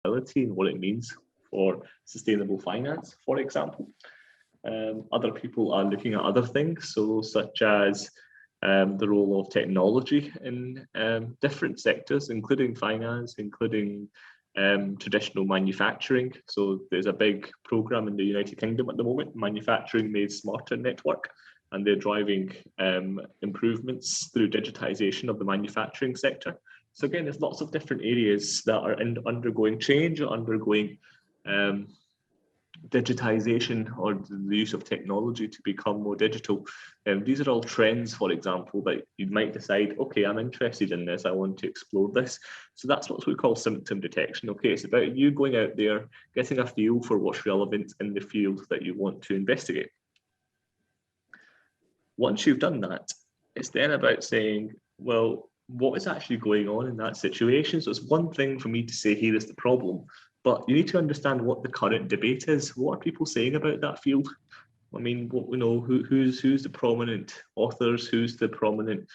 sustainability and what it means for sustainable finance, for example. Other people are looking at other things, so such as the role of technology in different sectors, including finance, including traditional manufacturing. So there's a big program in the United Kingdom at the moment, Manufacturing Made Smarter Network, and they're driving improvements through digitization of the manufacturing sector. So again, there's lots of different areas that are undergoing change or undergoing digitization, or the use of technology to become more digital. These are all trends, for example, that you might decide, okay, I'm interested in this, I want to explore this. So that's what we call symptom detection. Okay, it's about you going out there, getting a feel for what's relevant in the field that you want to investigate. Once you've done that, it's then about saying, well, what is actually going on in that situation? So it's one thing for me to say, here is the problem, but you need to understand what the current debate is. What are people saying about that field? I mean, what we know, who's the prominent authors, who's the prominent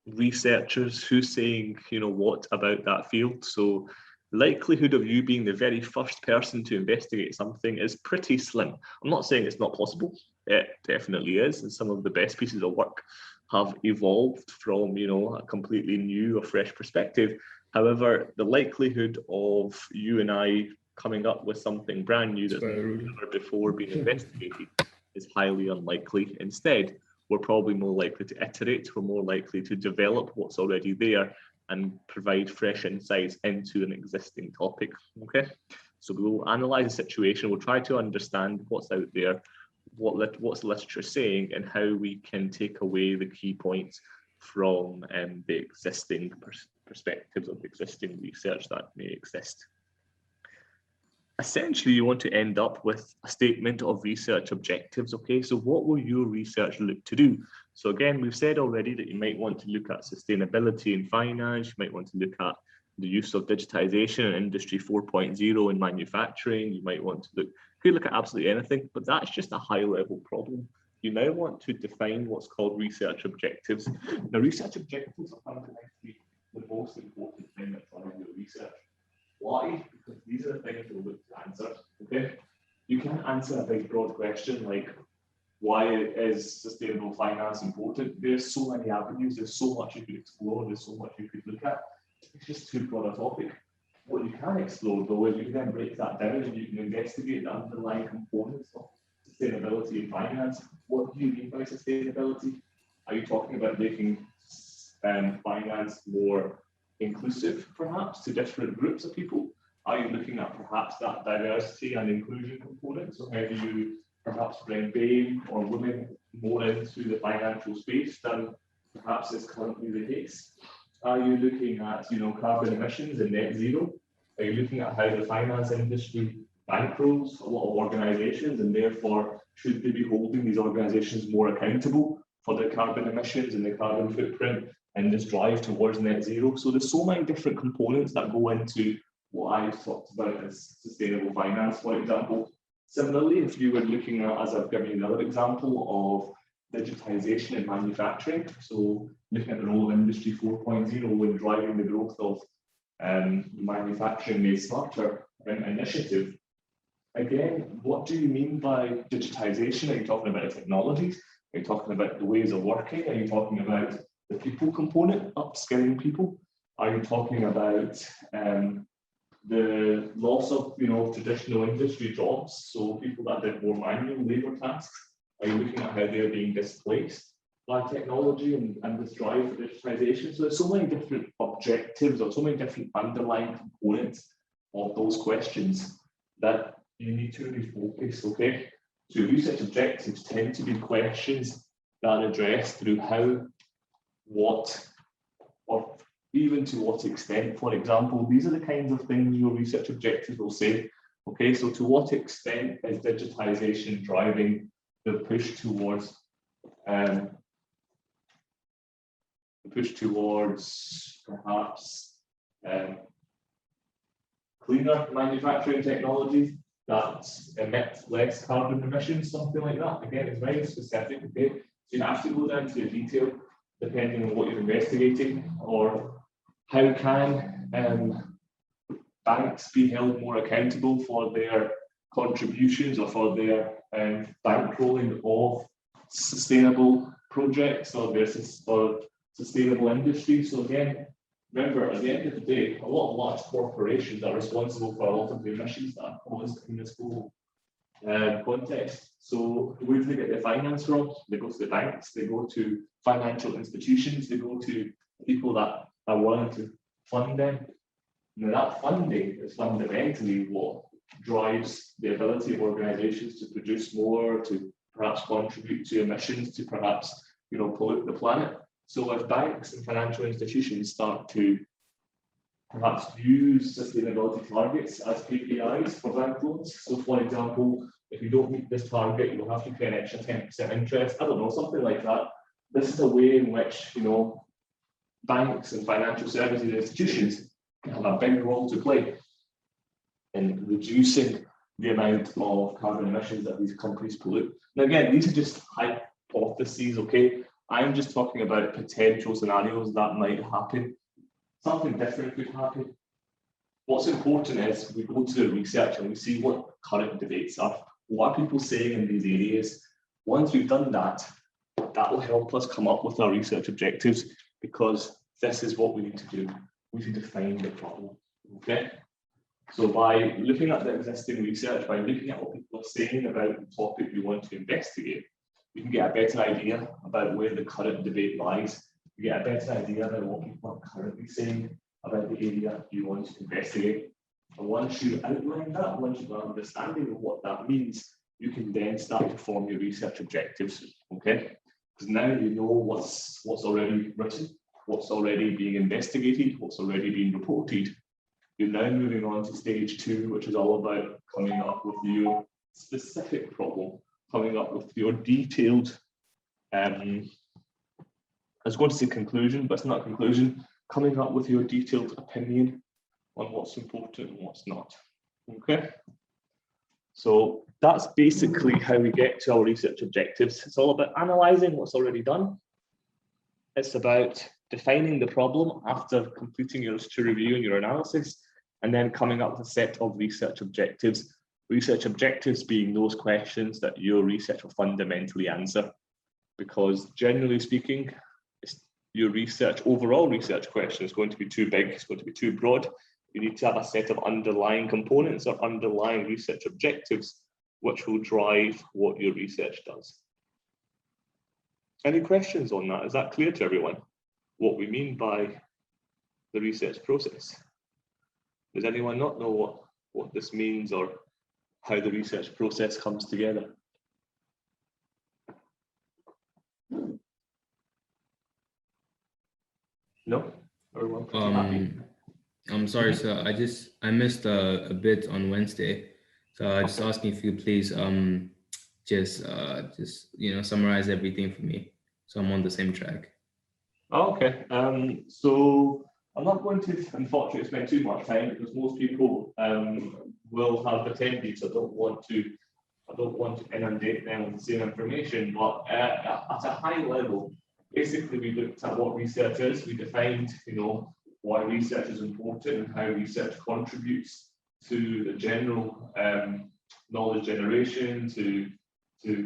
researchers, who's saying, you know, what about that field? So likelihood of you being the very first person to investigate something is pretty slim. I'm not saying it's not possible. It definitely is, and some of the best pieces of work have evolved from, you know, a completely new or fresh perspective. However, the likelihood of you and I coming up with something brand new that's never before been investigated is highly unlikely. Instead, we're probably more likely to iterate, we're more likely to develop what's already there and provide fresh insights into an existing topic, okay? So we'll analyze the situation, we'll try to understand what's out there, what's the literature saying, and how we can take away the key points from the existing perspectives of existing research that may exist. Essentially, you want to end up with a statement of research objectives, okay? So what will your research look to do? So again, we've said already that you might want to look at sustainability in finance, you might want to look at the use of digitization in Industry 4.0 in manufacturing, you might want to look at absolutely anything, but that's just a high level problem. You now want to define what's called research objectives. Now, research objectives are fundamentally the most important thing that's on your research. Why? Because these are the things you'll look to answer, okay? You can't answer a big broad question like, why is sustainable finance important? There's so many avenues, there's so much you could explore, there's so much you could look at. It's just too broad a topic. What you can explore though is you can then break that down and you can investigate the underlying components of sustainability in finance. What do you mean by sustainability? Are you talking about making finance more inclusive, perhaps, to different groups of people? Are you looking at perhaps that diversity and inclusion component? So how do you perhaps bring BAME or women more into the financial space than perhaps is currently the case? Are you looking at, you know, carbon emissions and net zero? Are you looking at how the finance industry bankrolls a lot of organizations, and therefore should they be holding these organizations more accountable for their carbon emissions and their carbon footprint and this drive towards net zero? So there's so many different components that go into what I've talked about as sustainable finance, for example. Similarly, if you were looking at, as I've given you another example of digitization in manufacturing, so looking at the role of Industry 4.0 in driving the growth of Manufacturing Made Smarter initiative. Again, what do you mean by digitization? Are you talking about technologies? Are you talking about the ways of working? Are you talking about the people component, upskilling people? Are you talking about the loss of, you know, traditional industry jobs, so people that did more manual labour tasks? Are you looking at how they're being displaced by technology and this drive for digitization? So there's so many different objectives or so many different underlying components of those questions that you need to really focus, okay? So research objectives tend to be questions that are addressed through how, what, or even to what extent. For example, these are the kinds of things your research objectives will say. Okay, so to what extent is digitization driving the push towards perhaps cleaner manufacturing technologies that emit less carbon emissions, something like that? Again, it's very specific, okay? So you have to go down to the detail depending on what you're investigating, or how can banks be held more accountable for their contributions or for their bankrolling of sustainable projects or their sustainable industry. So again, remember, at the end of the day, a lot of large corporations are responsible for a lot of the emissions that are caused in this global context. So where do they get their finance from? They go to the banks, they go to financial institutions, they go to people that are willing to fund them. Now that funding is fundamentally what drives the ability of organizations to produce more, to perhaps contribute to emissions, to perhaps pollute the planet. So if banks and financial institutions start to perhaps use sustainability targets as KPIs for bank loans, so for example, if you don't meet this target, you'll have to pay an extra 10% interest, I don't know, something like that. This is a way in which banks and financial services institutions can have a big role to play in reducing the amount of carbon emissions that these companies pollute. Now again, these are just hypotheses, okay? I'm just talking about potential scenarios that might happen. Something different could happen. What's important is we go to the research and we see what current debates are. What are people saying in these areas? Once we've done that, that will help us come up with our research objectives, because this is what we need to do. We need to define the problem, okay? So by looking at the existing research, by looking at what people are saying about the topic we want to investigate, you can get a better idea about where the current debate lies. You get a better idea about what people are currently saying about the area you want to investigate. And once you outline that, once you've got an understanding of what that means, you can then start to form your research objectives, okay? Because now you know what's already written, what's already being investigated, what's already being reported. You're now moving on to stage 2, which is all about coming up with your specific problem, coming up with your detailed, I was going to say conclusion, but it's not a conclusion, coming up with your detailed opinion on what's important and what's not, okay? So that's basically how we get to our research objectives. It's all about analysing what's already done. It's about defining the problem after completing your literature review and your analysis, and then coming up with a set of research objectives. Research objectives being those questions that your research will fundamentally answer, because generally speaking, your research, overall research question is going to be too big, it's going to be too broad. You need to have a set of underlying components or underlying research objectives which will drive what your research does. Any questions on that? Is that clear to everyone? What we mean by the research process? Does anyone not know what this means or how the research process comes together? No? Everyone happy? I'm sorry, sir. I missed a bit on Wednesday, so I just asking if you could please just summarize everything for me, so I'm on the same track. Okay. So I'm not going to, unfortunately, spend too much time because most people will have attended, so I don't want to inundate them with the same information. But at a high level, basically, we looked at what research is. We defined, why research is important and how research contributes to the general knowledge generation, to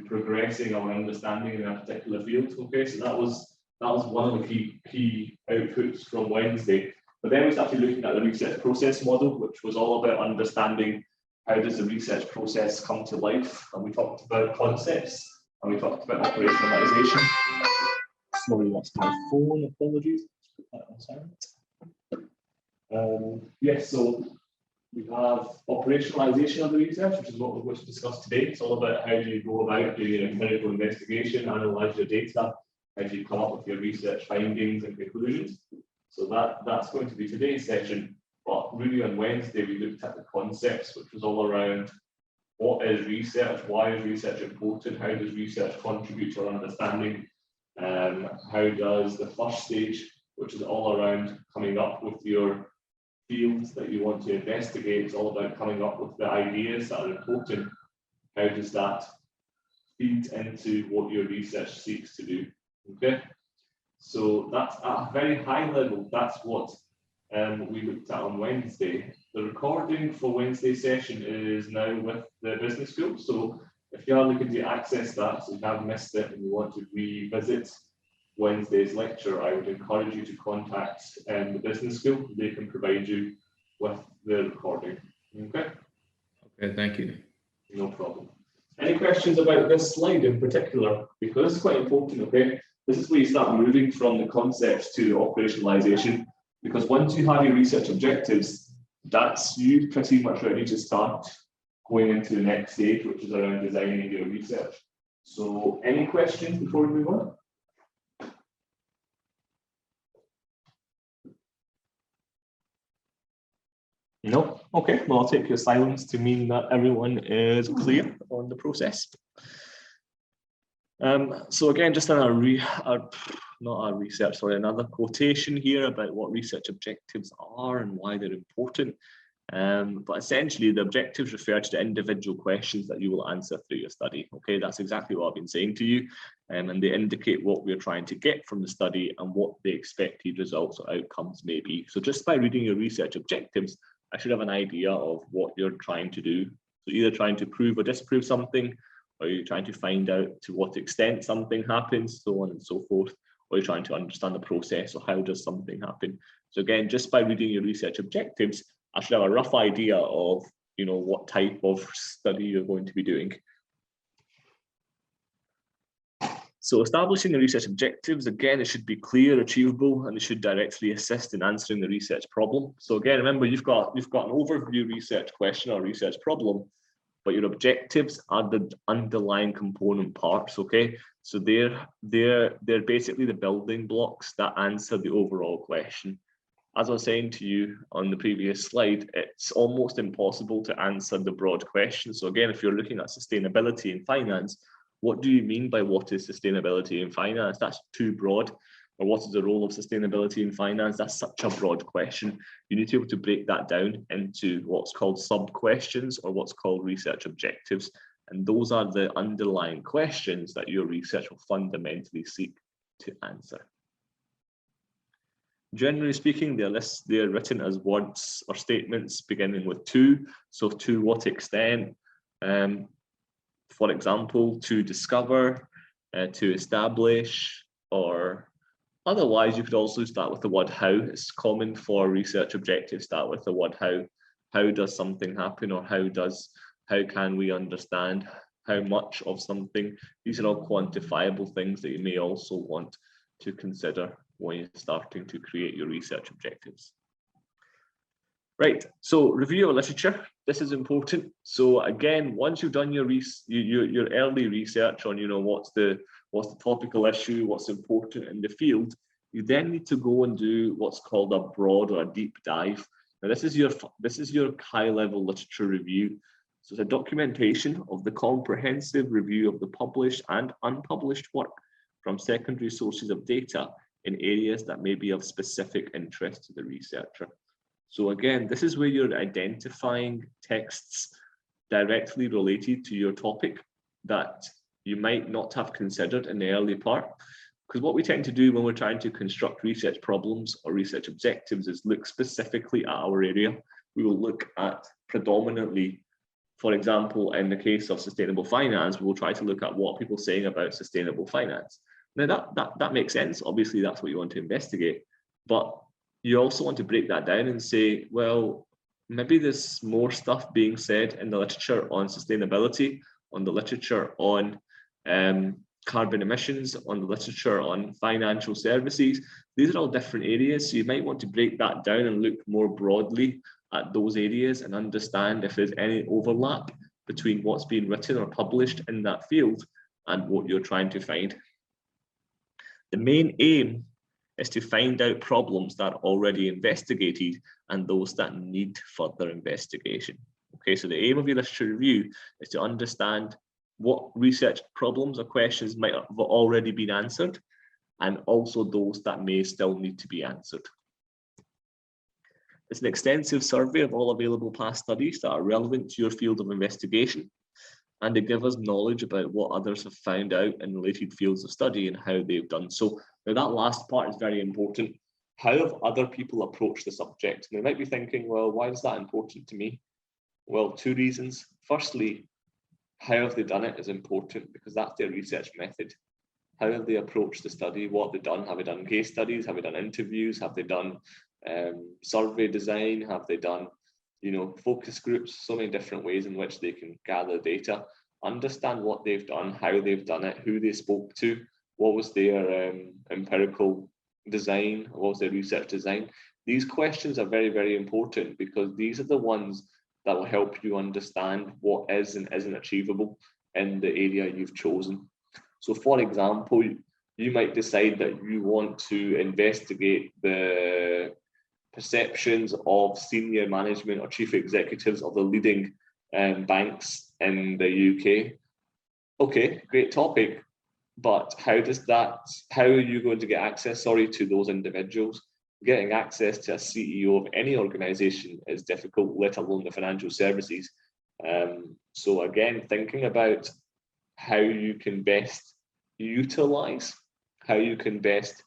progressing our understanding in a particular field. Okay, so that was one of the key outputs from Wednesday. But then we started looking at the research process model, which was all about understanding how does the research process come to life. And we talked about concepts and we talked about operationalization. Sorry, that's my phone, apologies. Put that on silent. Yes, so we have operationalization of the research, which is what we're going to discuss today. It's all about how do you go about doing an empirical investigation, analyze your data, how do you come up with your research findings and conclusions. So that's going to be today's session. But really on Wednesday, we looked at the concepts, which was all around what is research, why is research important, how does research contribute to our understanding, how does the first stage, which is all around coming up with your fields that you want to investigate, it's all about coming up with the ideas that are important. How does that feed into what your research seeks to do? Okay, so that's at a very high level, that's what we looked at on Wednesday. The recording for Wednesday's session is now with the business school. So if you are looking to access that, so you have missed it and you want to revisit Wednesday's lecture, I would encourage you to contact the business school. They can provide you with the recording. Okay? Okay, thank you. No problem. Any questions about this slide in particular? Because this is quite important, okay? This is where you start moving from the concepts to operationalization. Because once you have your research objectives, that's you pretty much ready to start going into the next stage, which is around designing your research. So any questions before we move on? No? Okay, well, I'll take your silence to mean that everyone is clear on the process. So again, just another quotation here about what research objectives are and why they're important. But essentially, the objectives refer to the individual questions that you will answer through your study. Okay, that's exactly what I've been saying to you. And they indicate what we're trying to get from the study and what the expected results or outcomes may be. So just by reading your research objectives, I should have an idea of what you're trying to do. So either trying to prove or disprove something, or you're trying to find out to what extent something happens, so on and so forth, or you're trying to understand the process or how does something happen. So again, just by reading your research objectives, I should have a rough idea of, you know, what type of study you're going to be doing. So establishing the research objectives, again, it should be clear, achievable, and it should directly assist in answering the research problem. So again, remember, you've got an overview research question or research problem, but your objectives are the underlying component parts, okay? So they're basically the building blocks that answer the overall question. As I was saying to you on the previous slide, it's almost impossible to answer the broad question. So again, if you're looking at sustainability in finance, what do you mean by what is sustainability in finance? That's too broad. Or what is the role of sustainability in finance? That's such a broad question. You need to be able to break that down into what's called sub-questions or what's called research objectives. And those are the underlying questions that your research will fundamentally seek to answer. Generally speaking, they're written as words or statements beginning with to. So to what extent? For example, to discover, to establish, or otherwise, you could also start with the word how. It's common for research objectives start with the word how. How does something happen, or how can we understand how much of something? These are all quantifiable things that you may also want to consider when you're starting to create your research objectives. Right, so review of literature. This is important. So again, once you've done your early research on, you know, what's the topical issue, what's important in the field, you then need to go and do what's called a broad or a deep dive. Now, this is your high-level literature review. So it's a documentation of the comprehensive review of the published and unpublished work from secondary sources of data in areas that may be of specific interest to the researcher. So again, this is where you're identifying texts directly related to your topic that you might not have considered in the early part. Because what we tend to do when we're trying to construct research problems or research objectives is look specifically at our area. We will look at predominantly, for example, in the case of sustainable finance, we will try to look at what people are saying about sustainable finance. Now that makes sense. Obviously, that's what you want to investigate. But you also want to break that down and say, well, maybe there's more stuff being said in the literature on sustainability, on the literature on carbon emissions, on the literature on financial services. These are all different areas. So you might want to break that down and look more broadly at those areas and understand if there's any overlap between what's being written or published in that field and what you're trying to find. The main aim is to find out problems that are already investigated and those that need further investigation. Okay, so the aim of your literature review is to understand what research problems or questions might have already been answered, and also those that may still need to be answered. It's an extensive survey of all available past studies that are relevant to your field of investigation, and they give us knowledge about what others have found out in related fields of study and how they've done so. Now that last part is very important. how have other people approached the subject? And they might be thinking, well, why is that important to me? Well, two reasons. Firstly, how have they done it is important because that's their research method. How have they approached the study? What have they done? Have they done case studies? Have they done interviews? Have they done survey design? Have they done, focus groups? So many different ways in which they can gather data, understand what they've done, how they've done it, who they spoke to, what was their empirical design, what was their research design. These questions are very, very important because these are the ones that will help you understand what is and isn't achievable in the area you've chosen. So for example, you might decide that you want to investigate the perceptions of senior management or chief executives of the leading banks in the UK. Okay, great topic, but how are you going to get access, to those individuals? Getting access to a CEO of any organization is difficult, let alone the financial services. So again, thinking about how you can best utilize, how you can best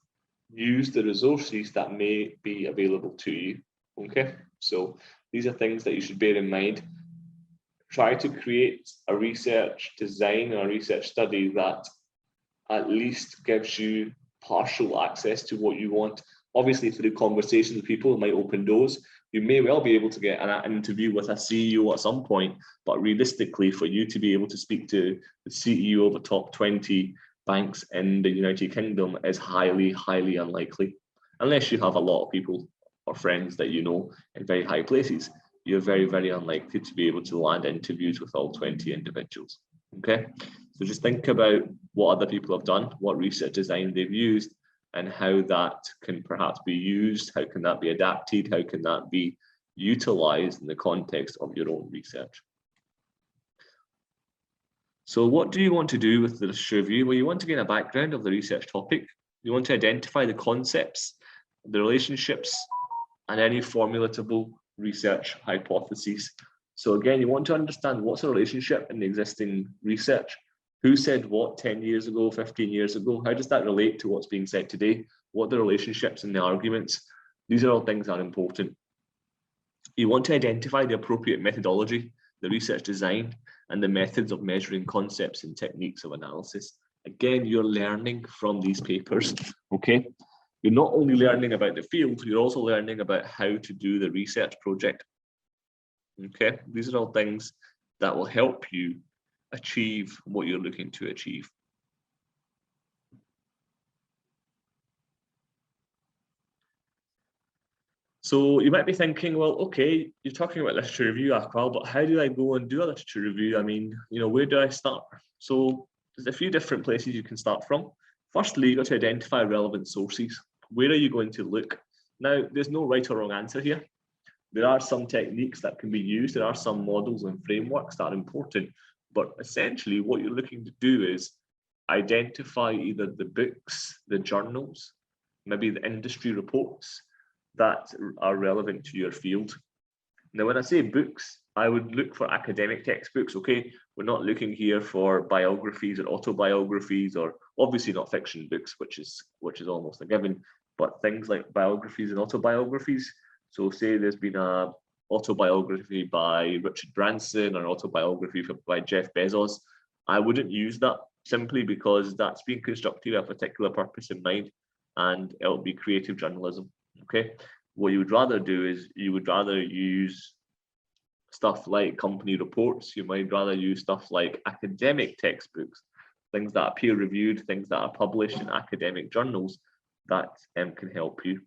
use the resources that may be available to you. Okay, so these are things that you should bear in mind. Try to create a research design or a research study that at least gives you partial access to what you want. Obviously, through conversations with people, it might open doors. You may well be able to get an interview with a CEO at some point, but realistically, for you to be able to speak to the CEO of a top 20 banks in the United Kingdom is highly, highly unlikely. Unless you have a lot of people or friends that you know in very high places, you're very, very unlikely to be able to land interviews with all 20 individuals. Okay, so just think about what other people have done, what research design they've used, and how that can perhaps be used, how can that be adapted, how can that be utilized in the context of your own research. So what do you want to do with this review? Well, you want to gain a background of the research topic. You want to identify the concepts, the relationships, and any formulatable research hypotheses. So again, you want to understand what's the relationship in the existing research. Who said what 10 years ago, 15 years ago? How does that relate to what's being said today? What are the relationships and the arguments? These are all things that are important. You want to identify the appropriate methodology, the research design, and the methods of measuring concepts and techniques of analysis. Again, you're learning from these papers, okay? You're not only learning about the field, you're also learning about how to do the research project, okay? These are all things that will help you achieve what you're looking to achieve. So you might be thinking, well, okay, you're talking about literature review, Akmal, but how do I go and do a literature review? I mean, where do I start? So there's a few different places you can start from. Firstly, you've got to identify relevant sources. Where are you going to look? Now, there's no right or wrong answer here. There are some techniques that can be used. There are some models and frameworks that are important. But essentially, what you're looking to do is identify either the books, the journals, maybe the industry reports that are relevant to your field. Now, when I say books, I would look for academic textbooks, okay? We're not looking here for biographies or autobiographies, or obviously not fiction books, which is almost a given, but things like biographies and autobiographies. So say there's been a autobiography by Richard Branson or an autobiography by Jeff Bezos. I wouldn't use that simply because that's being constructed with a particular purpose in mind, and it'll be creative journalism. Okay, what you would rather do is you would rather use stuff like company reports. You might rather use stuff like academic textbooks, things that are peer reviewed, things that are published in academic journals that can help you.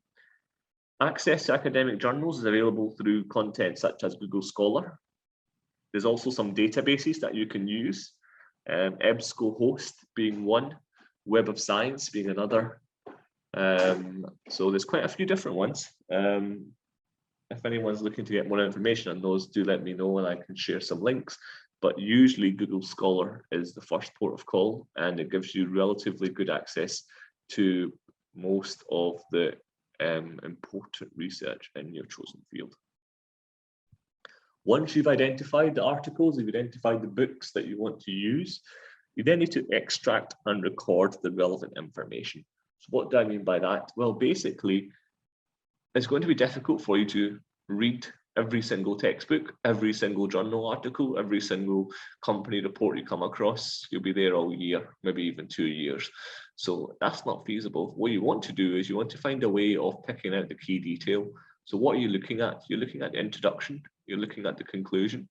Access to academic journals is available through content such as Google Scholar. There's also some databases that you can use, EBSCOhost being one, Web of Science being another. So there's quite a few different ones. If anyone's looking to get more information on those, do let me know and I can share some links. But usually Google Scholar is the first port of call, and it gives you relatively good access to most of the important research in your chosen field. Once you've identified the articles, you've identified the books that you want to use, you then need to extract and record the relevant information. So what do I mean by that? Well, basically, it's going to be difficult for you to read every single textbook, every single journal article, every single company report you come across. You'll be there all year, maybe even 2 years. So that's not feasible. What you want to do is you want to find a way of picking out the key detail. So what are you looking at? You're looking at the introduction, you're looking at the conclusion.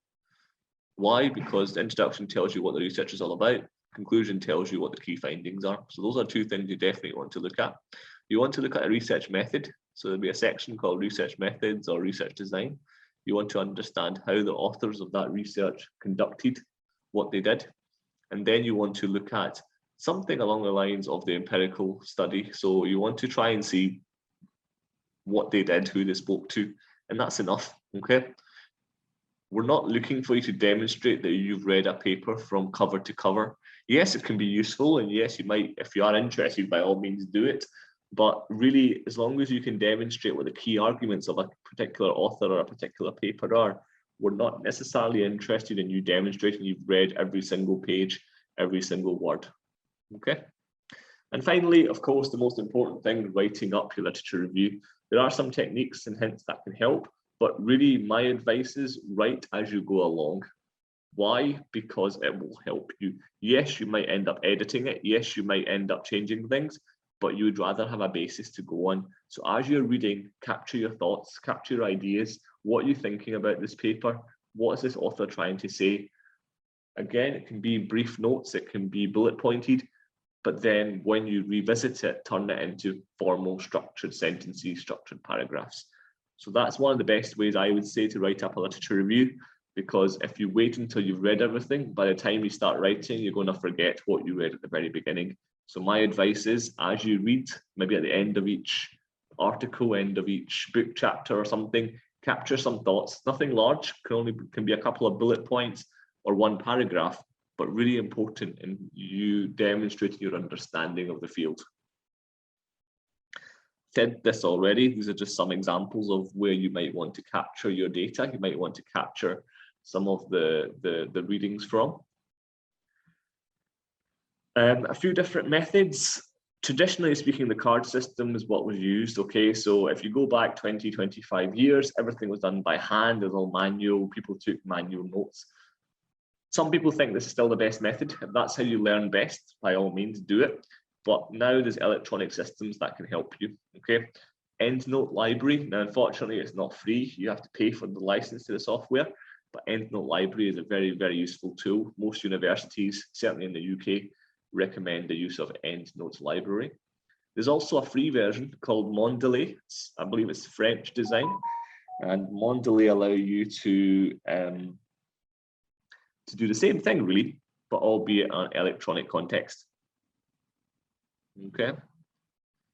Why? Because the introduction tells you what the research is all about. Conclusion tells you what the key findings are. So those are two things you definitely want to look at. You want to look at a research method. So there'll be a section called research methods or research design. You want to understand how the authors of that research conducted what they did. And then you want to look at something along the lines of the empirical study. So you want to try and see what they did, who they spoke to, and that's enough, okay? We're not looking for you to demonstrate that you've read a paper from cover to cover. Yes, it can be useful, and yes, you might, if you are interested, by all means do it. But really, as long as you can demonstrate what the key arguments of a particular author or a particular paper are, we're not necessarily interested in you demonstrating you've read every single page, every single word, okay? And finally, of course, the most important thing, writing up your literature review. There are some techniques and hints that can help, but really my advice is write as you go along. Why? Because it will help you. Yes, you might end up editing it. Yes, you might end up changing things, but you would rather have a basis to go on. So as you're reading, capture your thoughts, capture your ideas. What are you thinking about this paper? What is this author trying to say? Again, it can be brief notes, it can be bullet pointed, but then when you revisit it, turn it into formal structured sentences, structured paragraphs. So that's one of the best ways I would say to write up a literature review, because if you wait until you've read everything, by the time you start writing, you're going to forget what you read at the very beginning. So my advice is, as you read, maybe at the end of each article, end of each book chapter or something, capture some thoughts. Nothing large, can be a couple of bullet points or one paragraph, but really important in you demonstrating your understanding of the field. Said this already, these are just some examples of where you might want to capture your data. You might want to capture some of the readings from. A few different methods. Traditionally speaking, the card system is what was used, okay? So if you go back 20, 25 years, everything was done by hand, it was all manual, people took manual notes. Some people think this is still the best method. If that's how you learn best, by all means do it. But now there's electronic systems that can help you, okay? EndNote library, now unfortunately it's not free, you have to pay for the license to the software, but EndNote library is a very, very useful tool. Most universities, certainly in the UK, recommend the use of EndNote library. There's also a free version called Mondelez. I believe it's French design, and Mondelez allow you to do the same thing really, but albeit in an electronic context. Okay,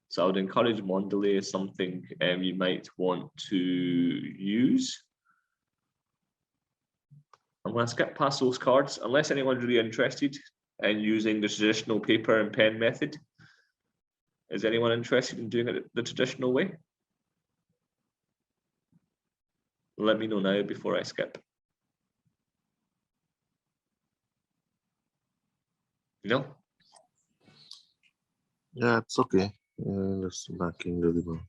so I would encourage Mondelez as something you might want to use. I'm going to skip past those cards unless anyone's really interested in using the traditional paper and pen method. Is anyone interested in doing it the traditional way? Let me know now before I skip. No? Yeah, it's okay. It's lacking really well.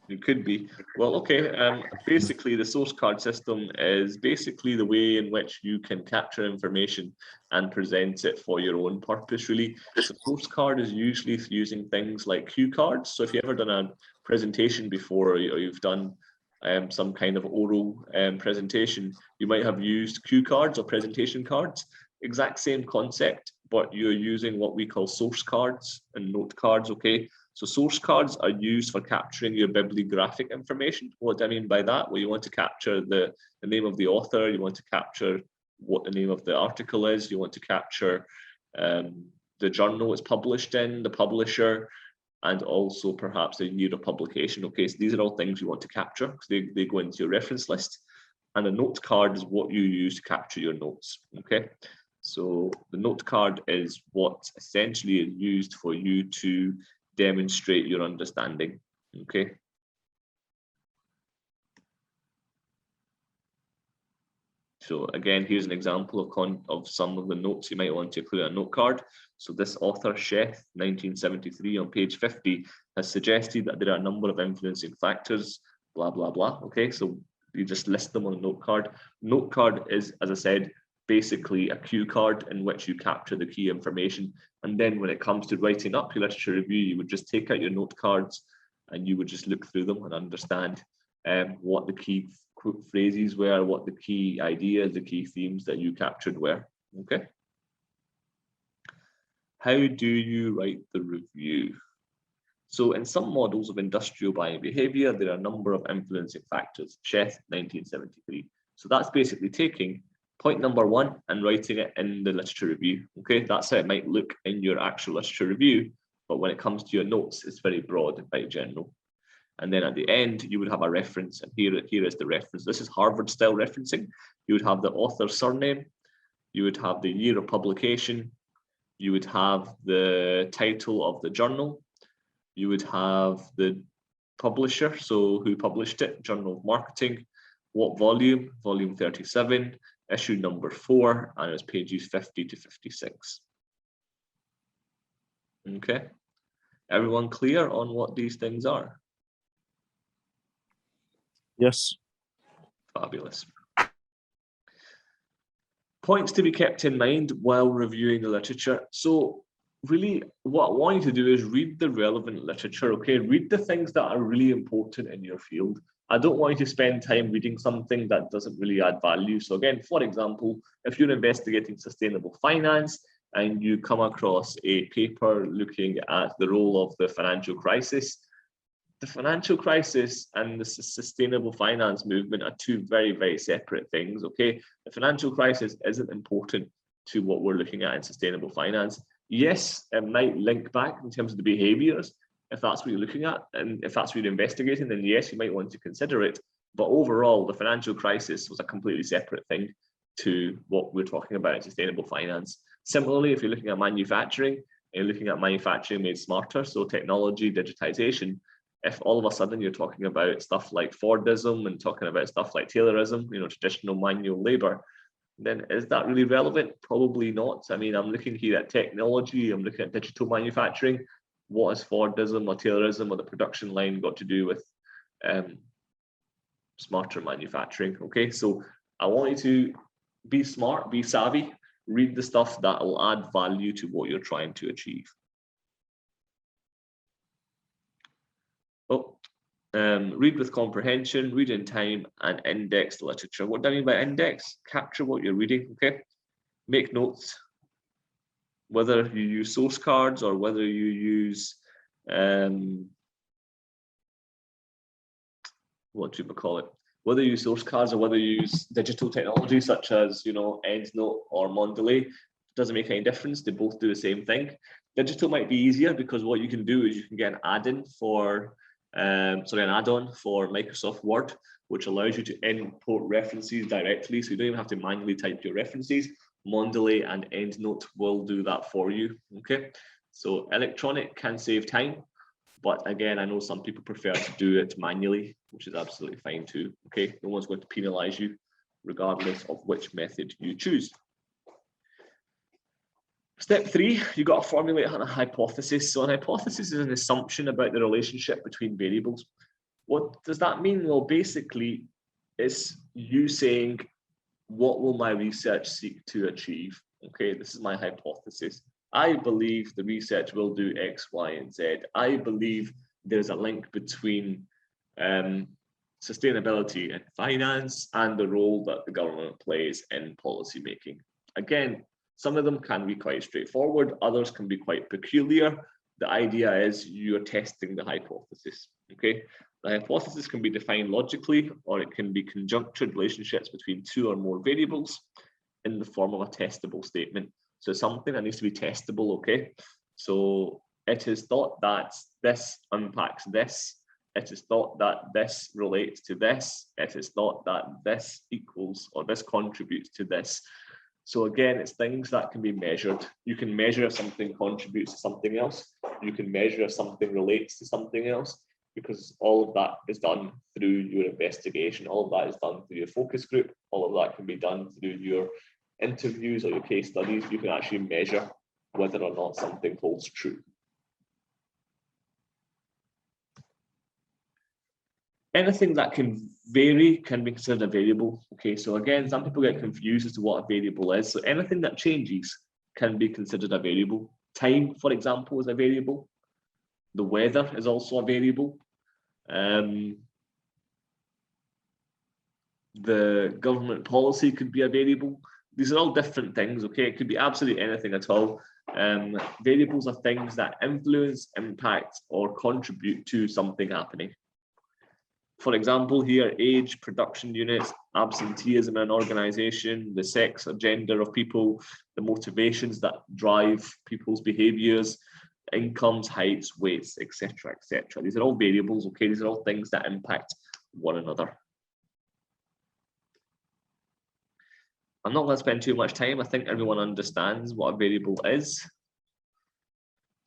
It could be. Well, okay. Basically, the source card system is basically the way in which you can capture information and present it for your own purpose, really. So source card is usually using things like cue cards. So if you've ever done a presentation before, or you've done some kind of oral presentation, you might have used cue cards or presentation cards. Exact same concept, but you're using what we call source cards and note cards, okay? So source cards are used for capturing your bibliographic information. What do I mean by that? Well, you want to capture the name of the author, you want to capture what the name of the article is, you want to capture the journal it's published in, the publisher, and also perhaps the year of publication. Okay, so these are all things you want to capture because they go into your reference list. And a note card is what you use to capture your notes, okay? So the note card is what essentially is used for you to demonstrate your understanding, okay? So again, here's an example of some of the notes you might want to include on a note card. So this author, Sheth, 1973, on page 50, has suggested that there are a number of influencing factors, blah, blah, blah. Okay, so you just list them on a note card. Note card is, as I said, basically a cue card in which you capture the key information. And then when it comes to writing up your literature review, you would just take out your note cards and you would just look through them and understand what the key phrases were, what the key ideas, the key themes that you captured were. Okay. How do you write the review? So in some models of industrial buying behavior, there are a number of influencing factors. Sheth, 1973. So that's basically taking point number one and writing it in the literature review. Okay, that's how it might look in your actual literature review. But when it comes to your notes, it's very broad and very general. And then at the end, you would have a reference. And here is the reference. This is Harvard style referencing. You would have the author's surname. You would have the year of publication. You would have the title of the journal. You would have the publisher, so who published it, Journal of Marketing, what volume, volume 37, issue number 4, and it's pages 50 to 56. Okay, everyone clear on what these things are? Yes. Fabulous. Points to be kept in mind while reviewing the literature. So really, what I want you to do is read the relevant literature, okay? Read the things that are really important in your field. I don't want you to spend time reading something that doesn't really add value. So again, for example, if you're investigating sustainable finance and you come across a paper looking at the role of the financial crisis, the financial crisis and the sustainable finance movement are two very, very separate things, okay? The financial crisis isn't important to what we're looking at in sustainable finance. Yes, it might link back in terms of the behaviors, if that's what you're looking at, and if that's what you're investigating, then yes, you might want to consider it. But overall, the financial crisis was a completely separate thing to what we're talking about in sustainable finance. Similarly, if you're looking at manufacturing, and you're looking at manufacturing made smarter, so technology, digitization, if all of a sudden you're talking about stuff like Fordism and talking about stuff like Taylorism, you know, traditional manual labor, then is that really relevant? Probably not. I mean, I'm looking here at technology, I'm looking at digital manufacturing. What has Fordism or Taylorism or the production line got to do with smarter manufacturing? Okay, so I want you to be smart, be savvy, read the stuff that will add value to what you're trying to achieve. Read with comprehension, read in time, and index the literature. What do I mean by index? Capture what you're reading, okay? Make notes, whether you use source cards or whether you use, what do you call it? Whether you use source cards or whether you use digital technology such as, you know, EndNote or Mendeley, doesn't make any difference. They both do the same thing. Digital might be easier because what you can do is you can get an add-in for an add-on for Microsoft Word, which allows you to import references directly, so you don't even have to manually type your references. Mendeley and EndNote will do that for you, okay? So electronic can save time, but again, I know some people prefer to do it manually, which is absolutely fine too, okay? No one's going to penalize you regardless of which method you choose. Step 3, you got to formulate a hypothesis. So an hypothesis is an assumption about the relationship between variables. What does that mean? Well, basically, it's you saying, what will my research seek to achieve? Okay, this is my hypothesis. I believe the research will do X, Y, and Z. I believe there's a link between sustainability and finance and the role that the government plays in policy making. Again, some of them can be quite straightforward, others can be quite peculiar. The idea is you're testing the hypothesis, okay? The hypothesis can be defined logically, or it can be conjunctured relationships between two or more variables in the form of a testable statement. So something that needs to be testable, okay? So it is thought that this unpacks this. It is thought that this relates to this. It is thought that this equals or this contributes to this. So again, it's things that can be measured. You can measure if something contributes to something else. You can measure if something relates to something else, because all of that is done through your investigation. All of that is done through your focus group. All of that can be done through your interviews or your case studies. You can actually measure whether or not something holds true. anything that can vary can be considered a variable. Okay, so again, some people get confused as to what a variable is. So anything that changes can be considered a variable. Time, for example, is a variable. The weather is also a variable. The government policy could be a variable. These are all different things, okay? It could be absolutely anything at all. Variables are things that influence, impact, or contribute to something happening. For example, here, age, production units, absenteeism in an organization, the sex or gender of people, the motivations that drive people's behaviors, incomes, heights, weights, etc., etc. These are all variables, okay? These are all things that impact one another. I'm not going to spend too much time. I think everyone understands what a variable is.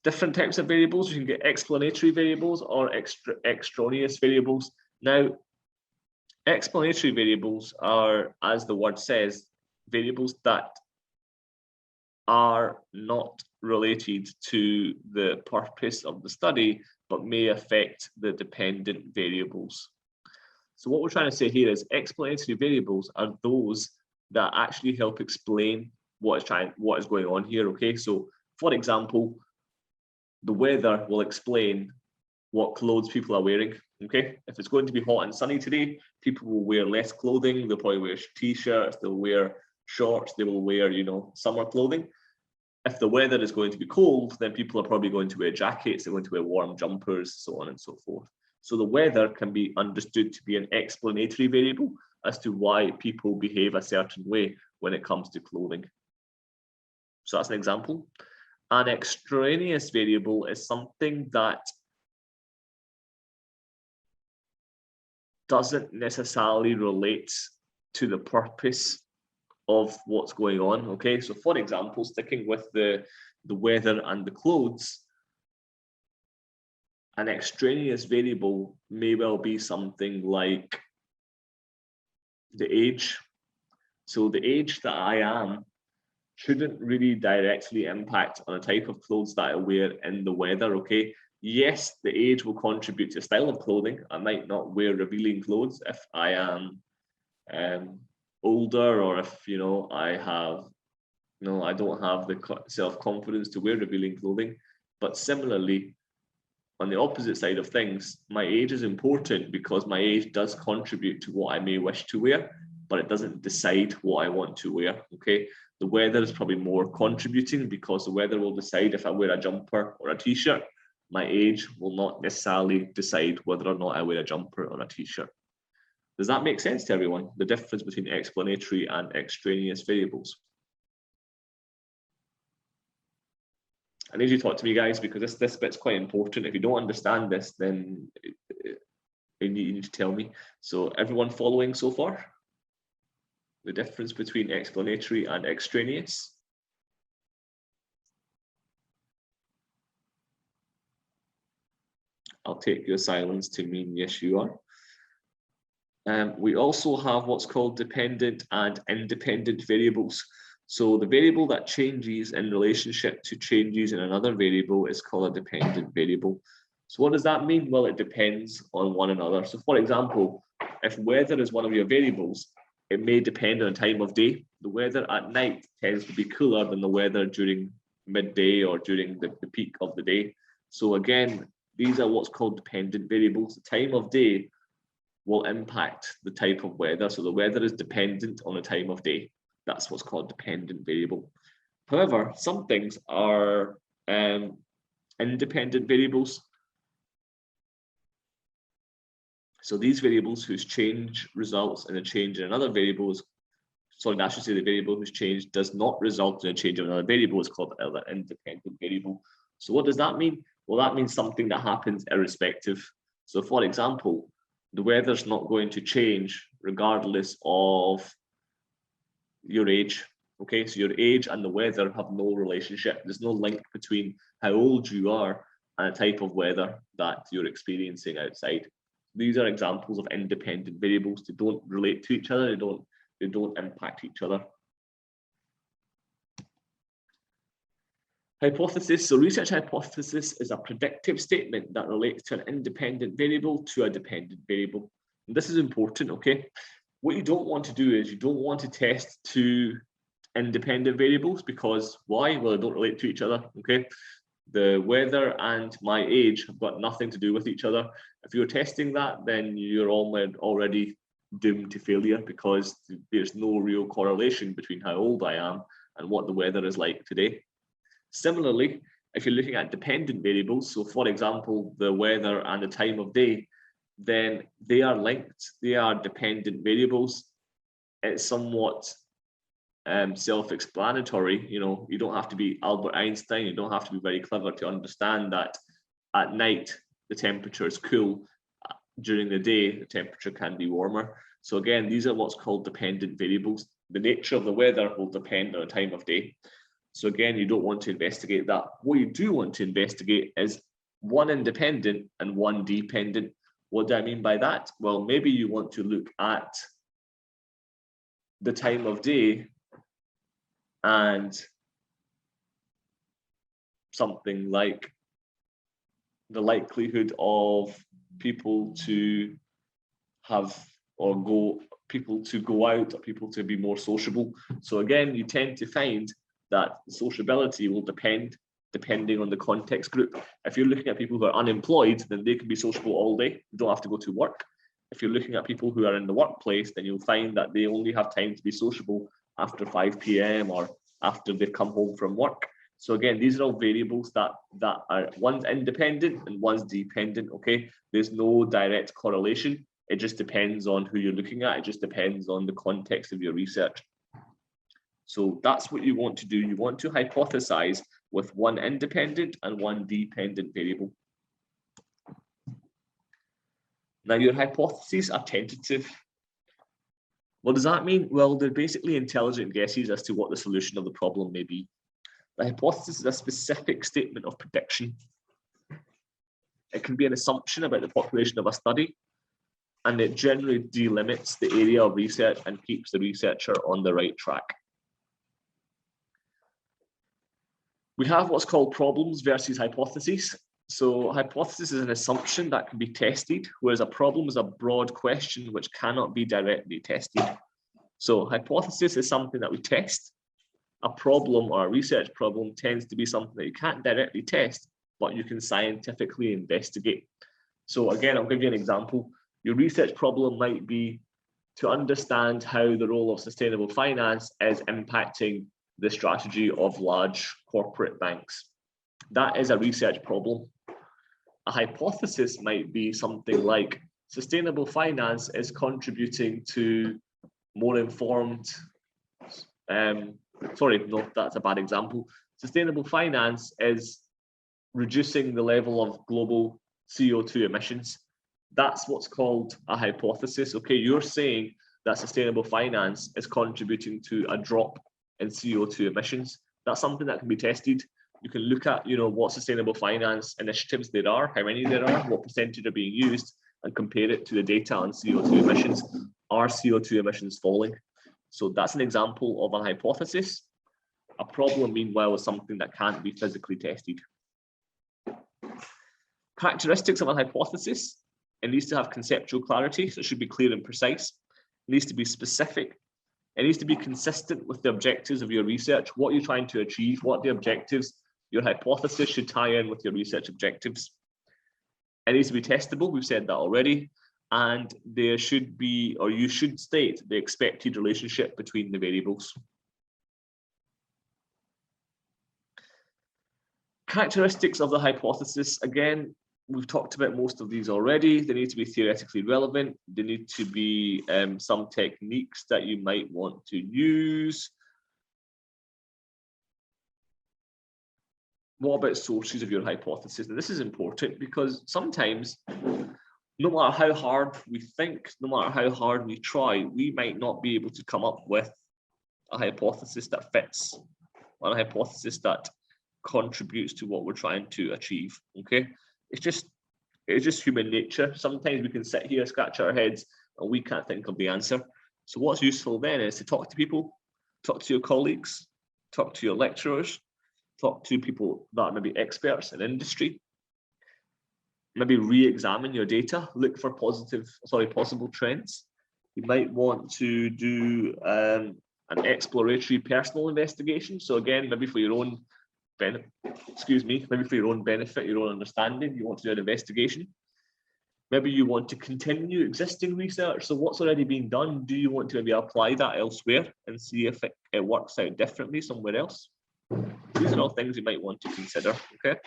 Different types of variables. You can get explanatory variables or extraneous variables. Now, explanatory variables are, as the word says, variables that are not related to the purpose of the study, but may affect the dependent variables. So what we're trying to say here is explanatory variables are those that actually help explain what is going on here. Okay, so for example, the weather will explain what clothes people are wearing. Okay, if it's going to be hot and sunny today, people will wear less clothing. They'll probably wear t-shirts, they'll wear shorts, they will wear, you know, summer clothing. If the weather is going to be cold, then people are probably going to wear jackets, they're going to wear warm jumpers, so on and so forth. So the weather can be understood to be an explanatory variable as to why people behave a certain way when it comes to clothing. So that's an example. An extraneous variable is something that doesn't necessarily relate to the purpose of what's going on. Okay, so for example, sticking with the weather and the clothes, an extraneous variable may well be something like the age. So the age that I am shouldn't really directly impact on the type of clothes that I wear in the weather, okay? Yes, the age will contribute to style of clothing. I might not wear revealing clothes if I am older, or if, you know, I don't have the self-confidence to wear revealing clothing. But similarly, on the opposite side of things, my age is important because my age does contribute to what I may wish to wear, but it doesn't decide what I want to wear, okay? The weather is probably more contributing because the weather will decide if I wear a jumper or a t-shirt. My age will not necessarily decide whether or not I wear a jumper or a t-shirt. Does that make sense to everyone? The difference between explanatory and extraneous variables. I need you to talk to me, guys, because this bit's quite important. If you don't understand this, then you need to tell me. So everyone following so far? The difference between explanatory and extraneous? I'll take your silence to mean yes, you are. We also have what's called dependent and independent variables. So the variable that changes in relationship to changes in another variable is called a dependent variable. So what does that mean? Well, it depends on one another. So for example, if weather is one of your variables, it may depend on the time of day. The weather at night tends to be cooler than the weather during midday or during the peak of the day. So again, these are what's called dependent variables. The time of day will impact the type of weather. So the weather is dependent on the time of day. That's what's called dependent variable. However, some things are independent variables. So these variables whose change results in a change in another variable is, sorry, I should say the variable whose change does not result in a change in another variable is called an independent variable. So what does that mean? Well, that means something that happens irrespective. So for example, the weather's not going to change regardless of your age. Okay, so your age and the weather have no relationship. There's no link between how old you are and the type of weather that you're experiencing outside. These are examples of independent variables. They don't relate to each other. They don't impact each other. Hypothesis. So research hypothesis is a predictive statement that relates to an independent variable to a dependent variable. This is important, okay? What you don't want to do is you don't want to test two independent variables, because why? Well, they don't relate to each other, okay? The weather and my age have got nothing to do with each other. If you're testing that, then you're already doomed to failure, because there's no real correlation between how old I am and what the weather is like today. Similarly, if you're looking at dependent variables, so for example, the weather and the time of day, then they are linked, they are dependent variables. It's somewhat self-explanatory. You know, you don't have to be Albert Einstein, you don't have to be very clever to understand that at night the temperature is cool, during the day the temperature can be warmer. So again, these are what's called dependent variables. The nature of the weather will depend on the time of day. So again, you don't want to investigate that. What you do want to investigate is one independent and one dependent. What do I mean by that? Well, maybe you want to look at the time of day and something like the likelihood of people to have people to go out, or people to be more sociable. So again, you tend to find that sociability will depending on the context group. If you're looking at people who are unemployed, then they can be sociable all day. You don't have to go to work. If you're looking at people who are in the workplace, then you'll find that they only have time to be sociable after 5 p.m. or after they've come home from work. So again, these are all variables that are, one's independent and one's dependent, okay? There's no direct correlation. It just depends on who you're looking at. It just depends on the context of your research. So that's what you want to do. You want to hypothesize with one independent and one dependent variable. Now, your hypotheses are tentative. What does that mean? Well, they're basically intelligent guesses as to what the solution of the problem may be. The hypothesis is a specific statement of prediction. It can be an assumption about the population of a study, and it generally delimits the area of research and keeps the researcher on the right track. We have what's called problems versus hypotheses. So hypothesis is an assumption that can be tested, whereas a problem is a broad question which cannot be directly tested. So hypothesis is something that we test. A problem or a research problem tends to be something that you can't directly test, but you can scientifically investigate. So again, I'll give you an example. Your research problem might be to understand how the role of sustainable finance is impacting the strategy of large corporate banks. That is a research problem. A hypothesis might be something like sustainable finance is contributing to more informed, sorry, no, that's a bad example. Sustainable finance is reducing the level of global CO2 emissions. That's what's called a hypothesis. Okay, you're saying that sustainable finance is contributing to a drop in CO2 emissions. That's something that can be tested. You can look at, what sustainable finance initiatives there are, how many there are, what percentage are being used, and compare it to the data on CO2 emissions. Are CO2 emissions falling? So that's an example of a hypothesis. A problem, meanwhile, is something that can't be physically tested. Characteristics of a hypothesis: it needs to have conceptual clarity, so it should be clear and precise. It needs to be specific. It needs to be consistent with the objectives of your research. What you're trying to achieve, what the objectives, your hypothesis should tie in with your research objectives. It needs to be testable, we've said that already. And there should be, or you should state, the expected relationship between the variables. Characteristics of the hypothesis, again, we've talked about most of these already. They need to be theoretically relevant. They need to be some techniques that you might want to use. What about sources of your hypothesis? And this is important because sometimes, no matter how hard we think, no matter how hard we try, we might not be able to come up with a hypothesis that fits, or a hypothesis that contributes to what we're trying to achieve. Okay, it's just human nature. Sometimes we can sit here, scratch our heads, and we can't think of the answer. So what's useful then is to talk to people, talk to your colleagues, talk to your lecturers, talk to people that are maybe experts in industry. maybe re-examine your data, look for possible trends. You might want to do an exploratory personal investigation. So again, maybe for your own benefit, maybe for your own benefit, your own understanding, you want to do an investigation. Maybe you want to continue existing research. So what's already being done, do you want to maybe apply that elsewhere and see if it works out differently somewhere else? These are all things you might want to consider, okay?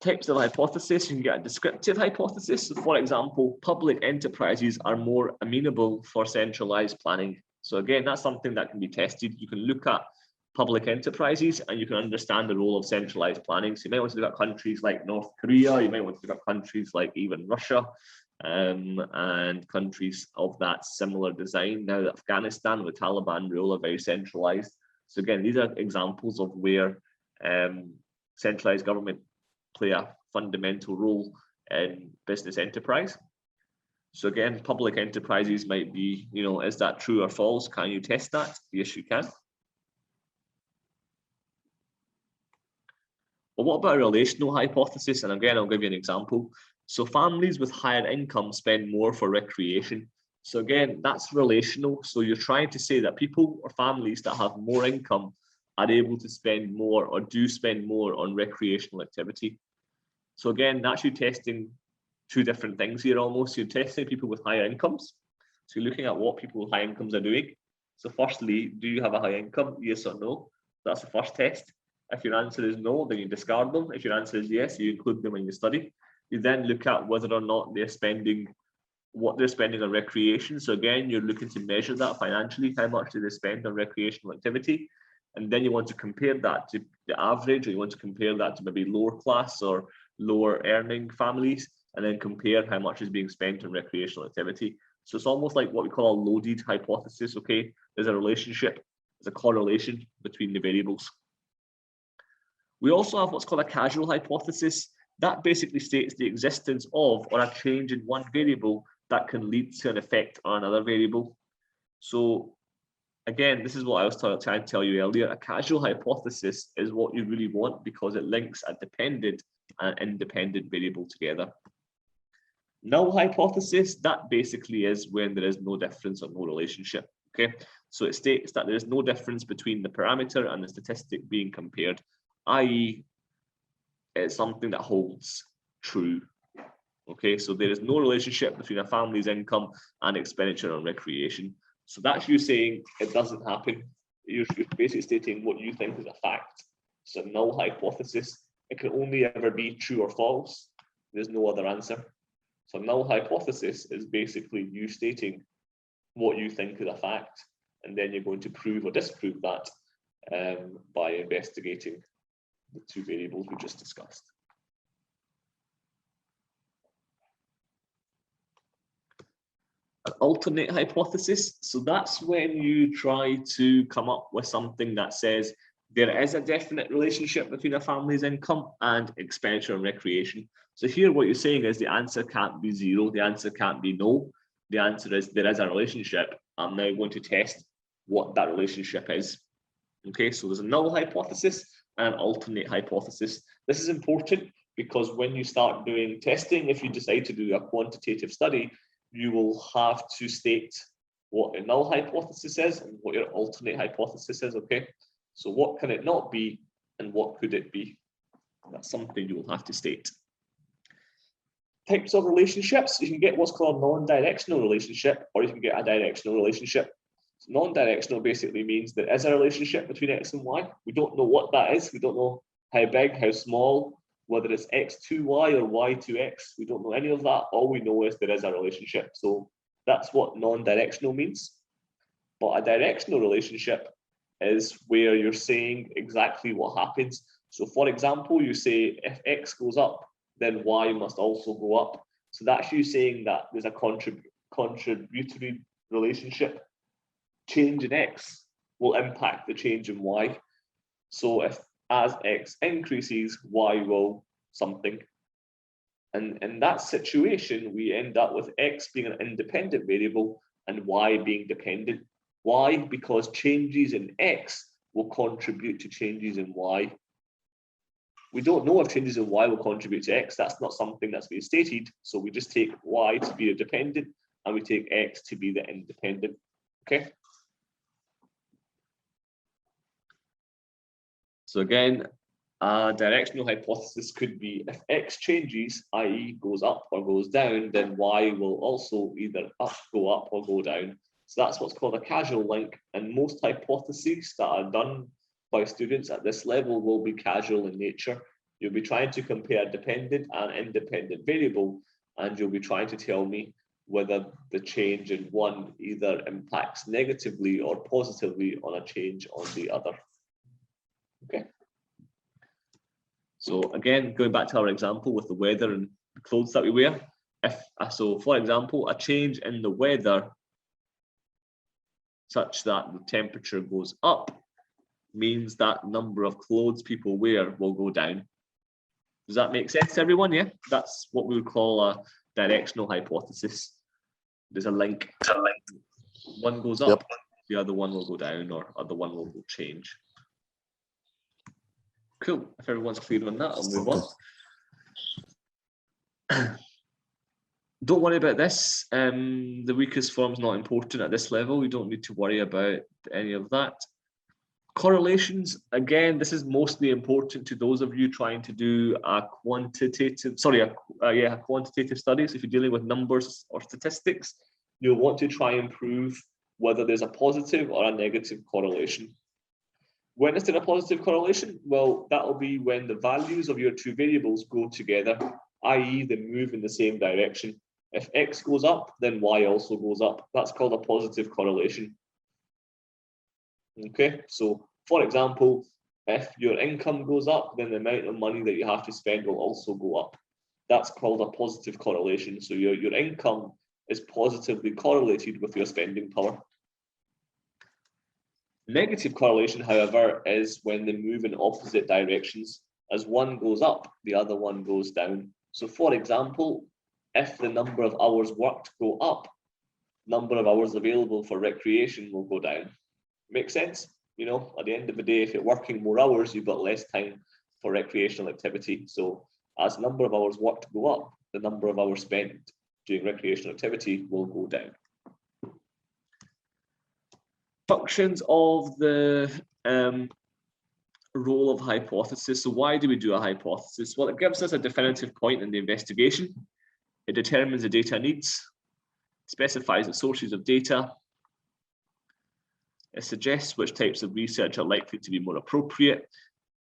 Types of hypothesis, you can get a descriptive hypothesis. So for example, public enterprises are more amenable for centralized planning. So again, that's something that can be tested. You can look at public enterprises and you can understand the role of centralized planning. So you might want to look at countries like North Korea, you might want to look at countries like even Russia, and countries of that similar design. Now that Afghanistan with Taliban rule are very centralized. So again, these are examples of where centralized government play a fundamental role in business enterprise. So again, public enterprises might be, is that true or false? Can you test that? Yes, you can. Well, what about a relational hypothesis? And again, I'll give you an example. So families with higher income spend more for recreation. So again, that's relational. So you're trying to say that people or families that have more income are able to spend more or do spend more on recreational activity. So again, that's you testing two different things here almost. You're testing people with higher incomes. So you're looking at what people with high incomes are doing. So firstly, do you have a high income? Yes or no? That's the first test. If your answer is no, then you discard them. If your answer is yes, you include them in your study. You then look at whether or not they're spending what they're spending on recreation. So again, you're looking to measure that financially. How much do they spend on recreational activity? And then you want to compare that to the average, or you want to compare that to maybe lower class or lower earning families, and then compare how much is being spent on recreational activity. So it's almost like what we call a loaded hypothesis, okay? There's a relationship, there's a correlation between the variables. We also have what's called a causal hypothesis. That basically states the existence of or a change in one variable that can lead to an effect on another variable. So again, this is what I was trying to tell you earlier. A causal hypothesis is what you really want because it links a dependent and independent variable together. Null hypothesis, that basically is when there is no difference or no relationship. Okay, so it states that there is no difference between the parameter and the statistic being compared, i.e., it's something that holds true. Okay, so there is no relationship between a family's income and expenditure on recreation. So that's you saying it doesn't happen. You're basically stating what you think is a fact. So null hypothesis, it can only ever be true or false. There's no other answer. So null hypothesis is basically you stating what you think is a fact, and then you're going to prove or disprove that by investigating the two variables we just discussed. An alternate hypothesis. So that's when you try to come up with something that says there is a definite relationship between a family's income and expenditure on recreation. So here what you're saying is the answer can't be zero, the answer can't be no. The answer is there is a relationship. I'm now going to test what that relationship is. Okay, so there's a null hypothesis and an alternate hypothesis. This is important because when you start doing testing, if you decide to do a quantitative study, you will have to state what your null hypothesis is and what your alternate hypothesis is, okay? So what can it not be and what could it be? That's something you will have to state. Types of relationships, you can get what's called a non-directional relationship, or you can get a directional relationship. So non-directional basically means there is a relationship between X and Y. We don't know what that is. We don't know how big, how small, whether it's X to Y or Y to X. We don't know any of that. All we know is there is a relationship. So that's what non-directional means. But a directional relationship is where you're saying exactly what happens. So for example, you say if X goes up, then Y must also go up. So that's you saying that there's a contributory relationship. Change in X will impact the change in Y. So if as X increases, Y will something. And in that situation, we end up with X being an independent variable and Y being dependent. Why? Because changes in X will contribute to changes in Y. We don't know if changes in Y will contribute to X. That's not something that's been stated. So we just take Y to be a dependent and we take X to be the independent. Okay. So again, a directional hypothesis could be if X changes, i.e. goes up or goes down, then Y will also either go up or go down. So that's what's called a causal link. And most hypotheses that are done by students at this level will be causal in nature. You'll be trying to compare dependent and independent variable, and you'll be trying to tell me whether the change in one either impacts negatively or positively on a change on the other. Okay. So again, going back to our example with the weather and the clothes that we wear, so for example, a change in the weather such that the temperature goes up means that number of clothes people wear will go down. Does that make sense to everyone? Yeah, that's what we would call a directional hypothesis. There's a link. One goes up, yep. The other one will go down, or other one will change. Cool. If everyone's clear on that, I'll move on. Don't worry about this. The weakest form is not important at this level. We don't need to worry about any of that. Correlations, again, this is mostly important to those of you trying to do a quantitative studies. If you're dealing with numbers or statistics, you'll want to try and prove whether there's a positive or a negative correlation. When is there a positive correlation? Well, that'll be when the values of your two variables go together, i.e. they move in the same direction. If X goes up, then Y also goes up. That's called a positive correlation. Okay, so for example, if your income goes up, then the amount of money that you have to spend will also go up. That's called a positive correlation. So your income is positively correlated with your spending power. Negative correlation, however, is when they move in opposite directions. As one goes up, the other one goes down. So for example, if the number of hours worked go up, number of hours available for recreation will go down. Make sense? You know, at the end of the day, if you're working more hours, you've got less time for recreational activity. So as the number of hours worked go up, the number of hours spent doing recreational activity will go down. Functions of the role of hypothesis. So why do we do a hypothesis? Well, it gives us a definitive point in the investigation. It determines the data needs, specifies the sources of data. It suggests which types of research are likely to be more appropriate.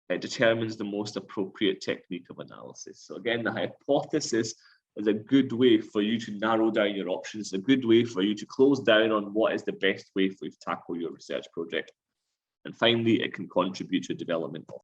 It determines the most appropriate technique of analysis. So again, the hypothesis is a good way for you to narrow down your options, a good way for you to close down on what is the best way for you to tackle your research project. And finally, it can contribute to development of